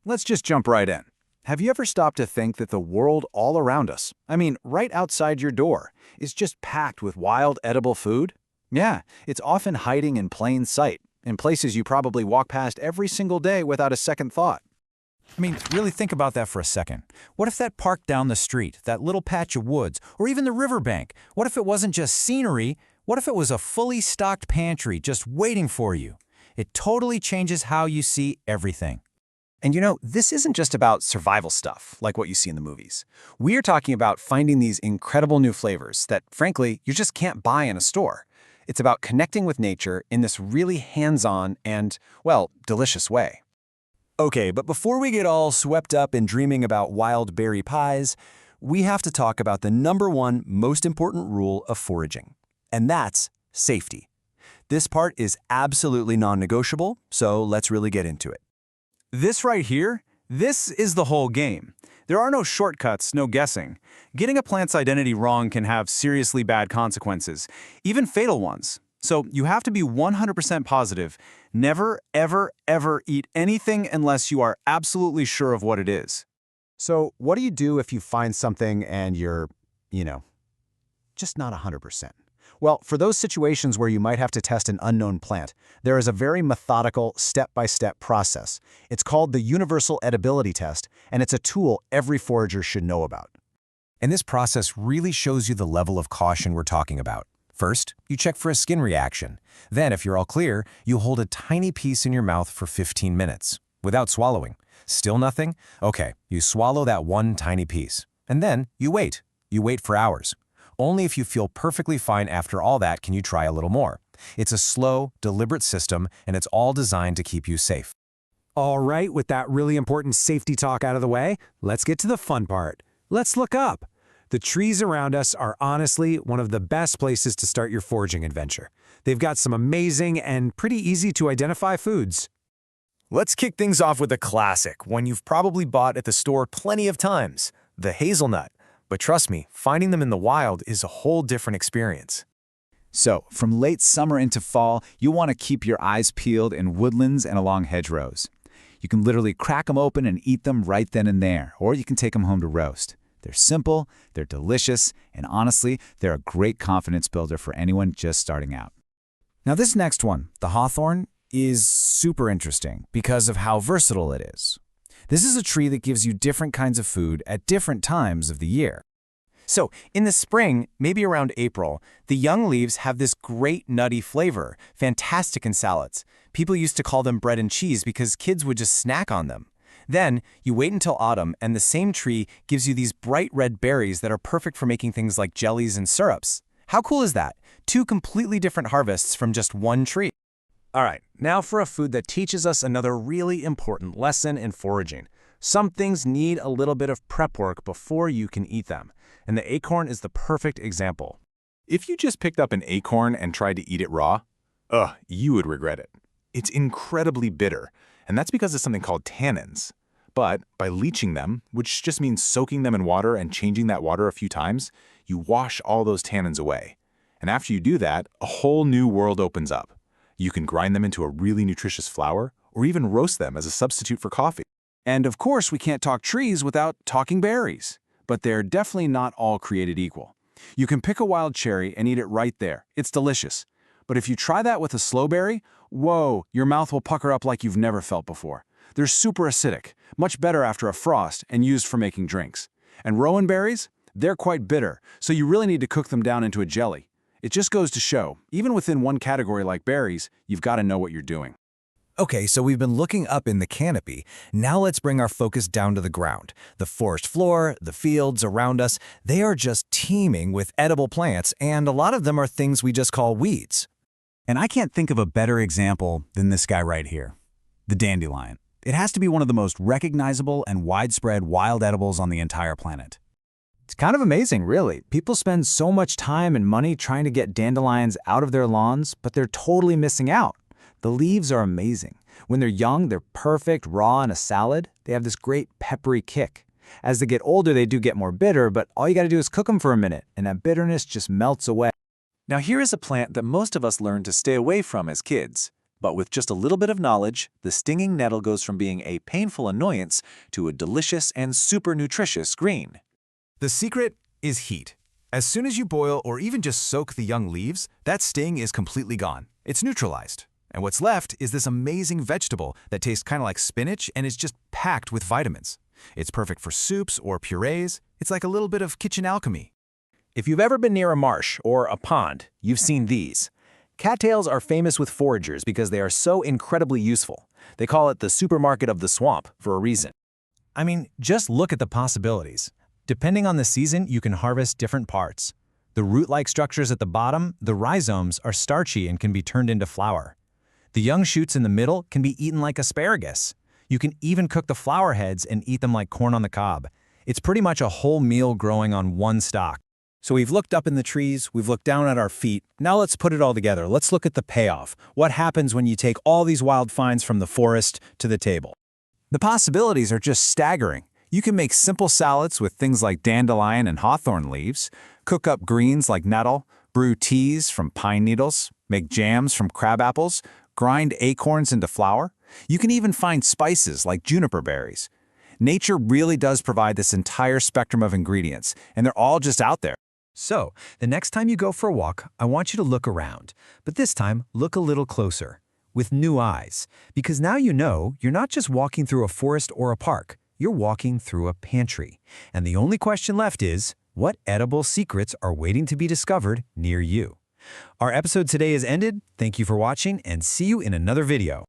let's just jump right in. Have you ever stopped to think that the world all around us, I mean, right outside your door, is just packed with wild edible food? Yeah, it's often hiding in plain sight, in places you probably walk past every single day without a second thought. I mean, really think about that for a second. What if that park down the street, that little patch of woods, or even the riverbank, what if it wasn't just scenery? What if it was a fully stocked pantry just waiting for you? It totally changes how you see everything. And you know, this isn't just about survival stuff, like what you see in the movies. We're talking about finding these incredible new flavors that, frankly, you just can't buy in a store. It's about connecting with nature in this really hands-on and, well, delicious way. Okay, but before we get all swept up in dreaming about wild berry pies, we have to talk about the #1 most important rule of foraging, and that's safety. This part is absolutely non-negotiable, so let's really get into it. This right here, this is the whole game. There are no shortcuts, no guessing. Getting a plant's identity wrong can have seriously bad consequences, even fatal ones. So you have to be 100% positive. Never, ever, ever eat anything unless you are absolutely sure of what it is. So what do you do if you find something and you're, just not 100%? Well, for those situations where you might have to test an unknown plant, there is a very methodical, step-by-step process. It's called the Universal Edibility Test, and it's a tool every forager should know about. And this process really shows you the level of caution we're talking about. First, you check for a skin reaction. Then, if you're all clear, you hold a tiny piece in your mouth for 15 minutes, without swallowing. Still nothing? Okay, you swallow that one tiny piece. And then, you wait. You wait for hours. Only if you feel perfectly fine after all that can you try a little more. It's a slow, deliberate system, and it's all designed to keep you safe. All right, with that really important safety talk out of the way, let's get to the fun part. Let's look up. The trees around us are honestly one of the best places to start your foraging adventure. They've got some amazing and pretty easy to identify foods. Let's kick things off with a classic, one you've probably bought at the store plenty of times, the hazelnut. But trust me, finding them in the wild is a whole different experience. So, from late summer into fall, you want to keep your eyes peeled in woodlands and along hedgerows. You can literally crack them open and eat them right then and there, or you can take them home to roast. They're simple, they're delicious, and honestly, they're a great confidence builder for anyone just starting out. Now this next one, the hawthorn, is super interesting because of how versatile it is. This is a tree that gives you different kinds of food at different times of the year. So, in the spring, maybe around April, the young leaves have this great nutty flavor, fantastic in salads. People used to call them bread and cheese because kids would just snack on them. Then, you wait until autumn and the same tree gives you these bright red berries that are perfect for making things like jellies and syrups. How cool is that? 2 completely different harvests from just one tree. All right, now for a food that teaches us another really important lesson in foraging. Some things need a little bit of prep work before you can eat them, and the acorn is the perfect example. If you just picked up an acorn and tried to eat it raw, you would regret it. It's incredibly bitter, and that's because of something called tannins. But by leaching them, which just means soaking them in water and changing that water a few times, you wash all those tannins away. And after you do that, a whole new world opens up. You can grind them into a really nutritious flour, or even roast them as a substitute for coffee. And of course, we can't talk trees without talking berries. But they're definitely not all created equal. You can pick a wild cherry and eat it right there. It's delicious. But if you try that with a slow berry, whoa, your mouth will pucker up like you've never felt before. They're super acidic, much better after a frost and used for making drinks. And rowan berries? They're quite bitter, so you really need to cook them down into a jelly. It just goes to show, even within one category like berries, you've got to know what you're doing. Okay, so we've been looking up in the canopy. Now let's bring our focus down to the ground. The forest floor, the fields around us, they are just teeming with edible plants, and a lot of them are things we just call weeds. And I can't think of a better example than this guy right here, the dandelion. It has to be one of the most recognizable and widespread wild edibles on the entire planet. It's kind of amazing, really. People spend so much time and money trying to get dandelions out of their lawns, but they're totally missing out. The leaves are amazing. When they're young, they're perfect raw in a salad. They have this great peppery kick. As they get older, they do get more bitter, but all you gotta do is cook them for a minute, and that bitterness just melts away. Now here is a plant that most of us learned to stay away from as kids, But with just a little bit of knowledge, the stinging nettle goes from being a painful annoyance to a delicious and super nutritious green. The secret is heat. As soon as you boil or even just soak the young leaves, that sting is completely gone. It's neutralized. And what's left is this amazing vegetable that tastes kind of like spinach and is just packed with vitamins. It's perfect for soups or purees. It's like a little bit of kitchen alchemy. If you've ever been near a marsh or a pond, you've seen these. Cattails are famous with foragers because they are so incredibly useful. They call it the supermarket of the swamp for a reason. I mean, just look at the possibilities. Depending on the season, you can harvest different parts. The root-like structures at the bottom, the rhizomes, are starchy and can be turned into flour. The young shoots in the middle can be eaten like asparagus. You can even cook the flower heads and eat them like corn on the cob. It's pretty much a whole meal growing on one stalk. So we've looked up in the trees, we've looked down at our feet. Now let's put it all together. Let's look at the payoff. What happens when you take all these wild finds from the forest to the table? The possibilities are just staggering. You can make simple salads with things like dandelion and hawthorn leaves, cook up greens like nettle, brew teas from pine needles, make jams from crab apples, grind acorns into flour. You can even find spices like juniper berries. Nature really does provide this entire spectrum of ingredients, and they're all just out there. So, the next time you go for a walk, I want you to look around. But this time, look a little closer, with new eyes. Because now you know you're not just walking through a forest or a park, you're walking through a pantry. And the only question left is, what edible secrets are waiting to be discovered near you? Our episode today is ended. Thank you for watching, and see you in another video.